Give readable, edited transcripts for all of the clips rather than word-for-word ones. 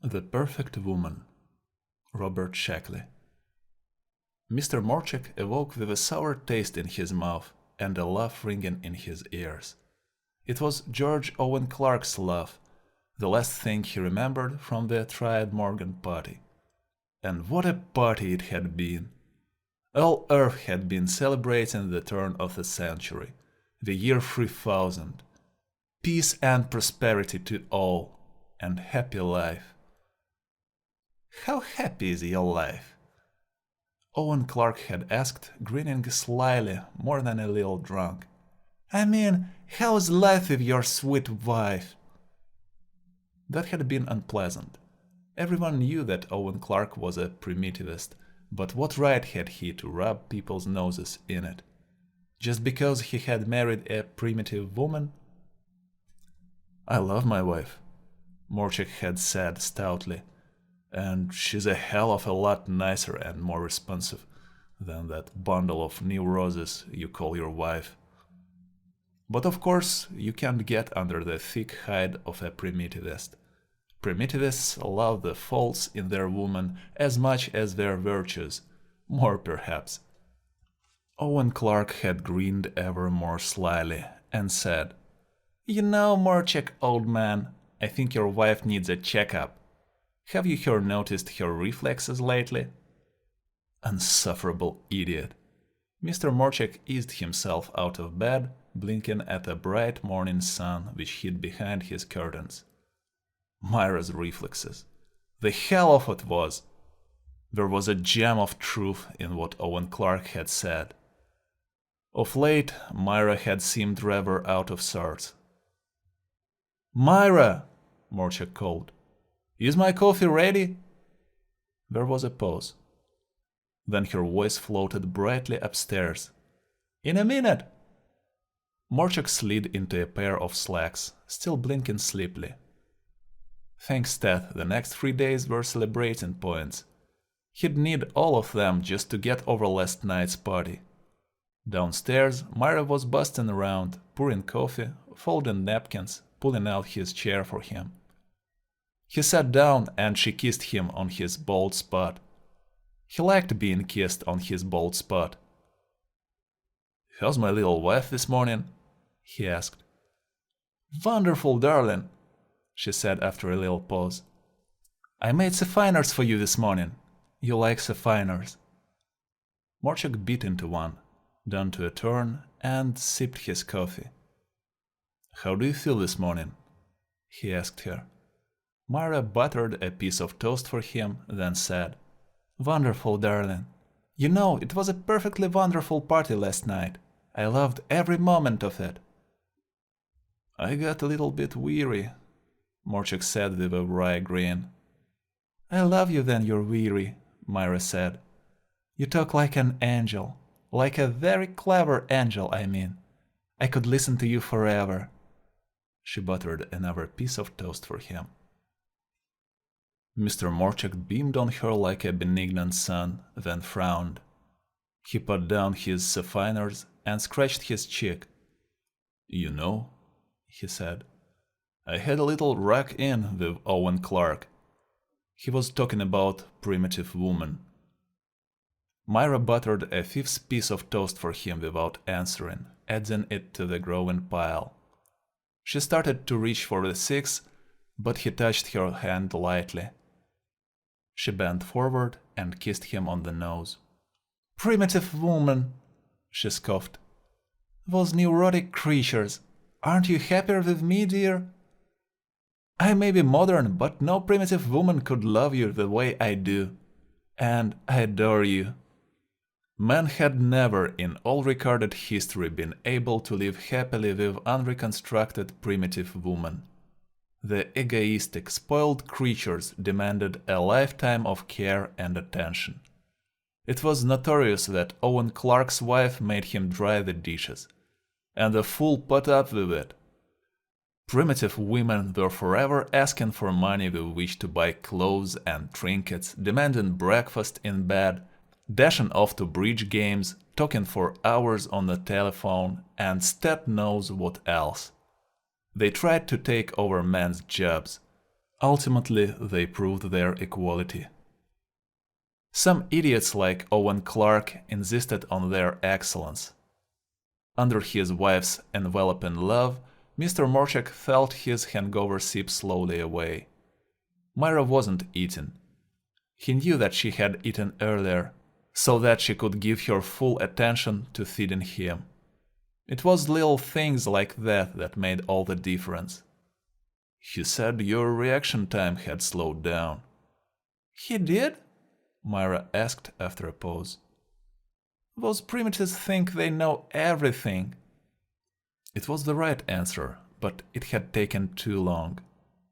The Perfect Woman, Robert Shekley. Mr. Morchek awoke with a sour taste in his mouth and a laugh ringing in his ears. It was George Owen Clark's laugh, the last thing he remembered from the Triad Morgan party. And what a party it had been! All Earth had been celebrating the turn of the century, the year 3000. Peace and prosperity to all, and happy life. "How happy is your life?" Owen Clark had asked, grinning slyly, more than a little drunk. "I mean, how's life with your sweet wife?" That had been unpleasant. Everyone knew that Owen Clark was a primitivist, but what right had he to rub people's noses in it? Just because he had married a primitive woman? "I love my wife," Morchek had said stoutly, "and she's a hell of a lot nicer and more responsive than that bundle of new roses you call your wife. But of course, you can't get under the thick hide of a primitivist. Primitivists love the faults in their woman as much as their virtues, more perhaps." Owen Clark had grinned ever more slyly and said, "You know, Morchek, old man, I think your wife needs a checkup. Have you noticed her reflexes lately?" Insufferable idiot. Mr. Morchek eased himself out of bed, blinking at the bright morning sun which hid behind his curtains. Myra's reflexes. The hell of it was! There was a gem of truth in what Owen Clark had said. Of late, Myra had seemed rather out of sorts. "Myra!" Morchek called. "Is my coffee ready?" There was a pause. Then her voice floated brightly upstairs. "In a minute!" Morchek slid into a pair of slacks, still blinking sleepily. Thanks, Ted, the next 3 days were celebrating points. He'd need all of them just to get over last night's party. Downstairs, Myra was busting around, pouring coffee, folding napkins, pulling out his chair for him. He sat down and she kissed him on his bald spot. He liked being kissed on his bald spot. "How's my little wife this morning?" he asked. "Wonderful, darling," she said after a little pause. "I made sapphires for you this morning. You like sapphires." Morchek bit into one, down to a turn, and sipped his coffee. "How do you feel this morning?" he asked her. Myra buttered a piece of toast for him, then said, "Wonderful, darling. You know, it was a perfectly wonderful party last night. I loved every moment of it." "I got a little bit weary," Morchek said with a wry grin. "I love you when you're weary," Myra said. "You talk like an angel. Like a very clever angel, I mean. I could listen to you forever." She buttered another piece of toast for him. Mr. Morchek beamed on her like a benignant sun, then frowned. He put down his sapphires and scratched his cheek. "You know," he said, "I had a little run-in with Owen Clark. He was talking about primitive woman." Myra buttered a fifth piece of toast for him without answering, adding it to the growing pile. She started to reach for the sixth, but he touched her hand lightly. She bent forward and kissed him on the nose. "Primitive woman," she scoffed. "Those neurotic creatures. Aren't you happier with me, dear? I may be modern, but no primitive woman could love you the way I do. And I adore you." Man had never in all recorded history been able to live happily with unreconstructed primitive woman. The egoistic, spoiled creatures demanded a lifetime of care and attention. It was notorious that Owen Clark's wife made him dry the dishes, and the fool put up with it. Primitive women were forever asking for money with which to buy clothes and trinkets, demanding breakfast in bed, dashing off to bridge games, talking for hours on the telephone, and stat knows what else. They tried to take over men's jobs. Ultimately, they proved their equality. Some idiots like Owen Clark insisted on their excellence. Under his wife's enveloping love, Mr. Morchak felt his hangover seep slowly away. Myra wasn't eating. He knew that she had eaten earlier, so that she could give her full attention to feeding him. It was little things like that that made all the difference. He said your reaction time had slowed down. He did? Myra asked after a pause. Those primitives think they know everything. It was the right answer, but it had taken too long.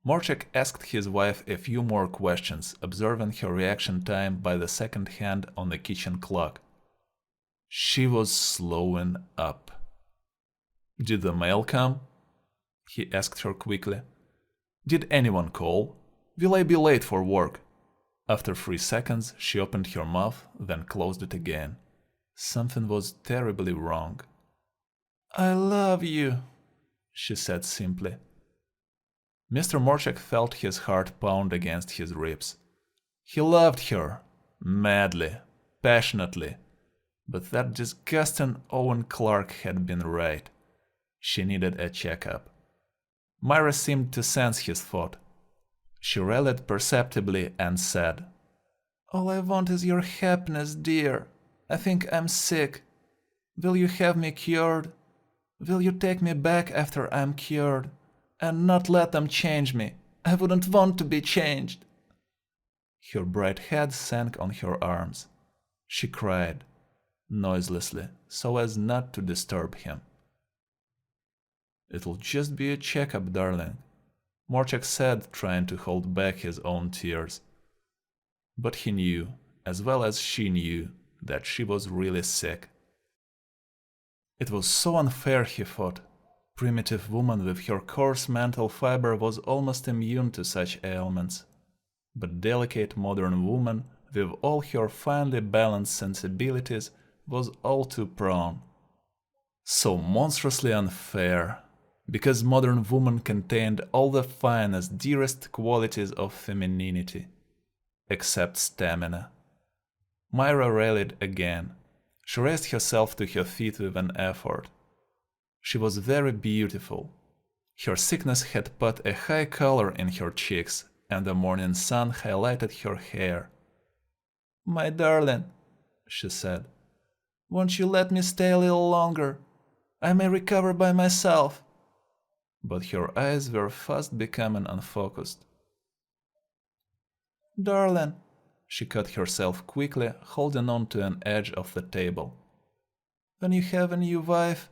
Morchak asked his wife a few more questions, observing her reaction time by the second hand on the kitchen clock. She was slowing up. Did the mail come? He asked her quickly. Did anyone call? Will I be late for work? After 3 seconds, she opened her mouth, then closed it again. Something was terribly wrong. I love you, she said simply. Mr. Morchak felt his heart pound against his ribs. He loved her, madly, passionately, but that disgusting Owen Clark had been right. She needed a checkup. Myra seemed to sense his thought. She rallied perceptibly and said, All I want is your happiness, dear. I think I'm sick. Will you have me cured? Will you take me back after I'm cured? And not let them change me. I wouldn't want to be changed. Her bright head sank on her arms. She cried, noiselessly, so as not to disturb him. It'll just be a checkup, darling, Morchak said, trying to hold back his own tears. But he knew, as well as she knew, that she was really sick. It was so unfair, he thought. Primitive woman with her coarse mental fiber was almost immune to such ailments. But delicate modern woman, with all her finely balanced sensibilities, was all too prone. So monstrously unfair, because modern woman contained all the finest, dearest qualities of femininity, except stamina. Myra rallied again. She raised herself to her feet with an effort. She was very beautiful. Her sickness had put a high color in her cheeks, and the morning sun highlighted her hair. My darling, she said, won't you let me stay a little longer? I may recover by myself. But her eyes were fast becoming unfocused. Darling, she cut herself quickly, holding on to an edge of the table. When you have a new wife,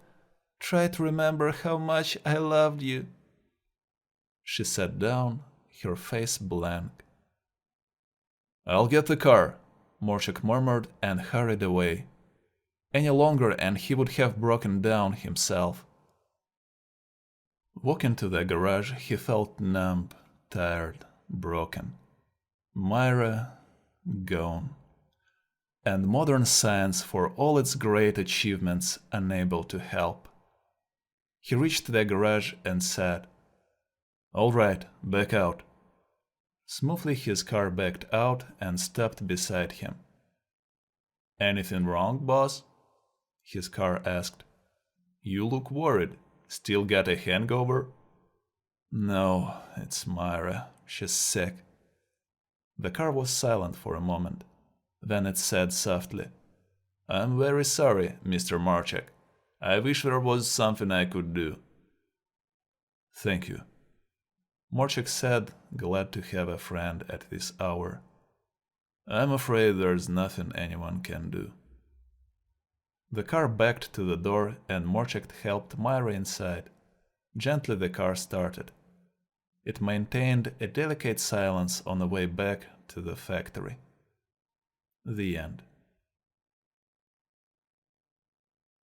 try to remember how much I loved you. She sat down, her face blank. I'll get the car, Morchak murmured and hurried away. Any longer and he would have broken down himself. Walking to the garage, he felt numb, tired, broken. Myra gone. And modern science, for all its great achievements, unable to help. He reached the garage and said, All right, back out. Smoothly his car backed out and stopped beside him. Anything wrong, boss? His car asked. You look worried. Still got a hangover? No, it's Myra. She's sick. The car was silent for a moment. Then it said softly, I'm very sorry, Mr. Morchak. I wish there was something I could do. Thank you. Morchak said, glad to have a friend at this hour. I'm afraid there's nothing anyone can do. The car backed to the door and Morchak helped Myra inside. Gently the car started. It maintained a delicate silence on the way back to the factory. The end.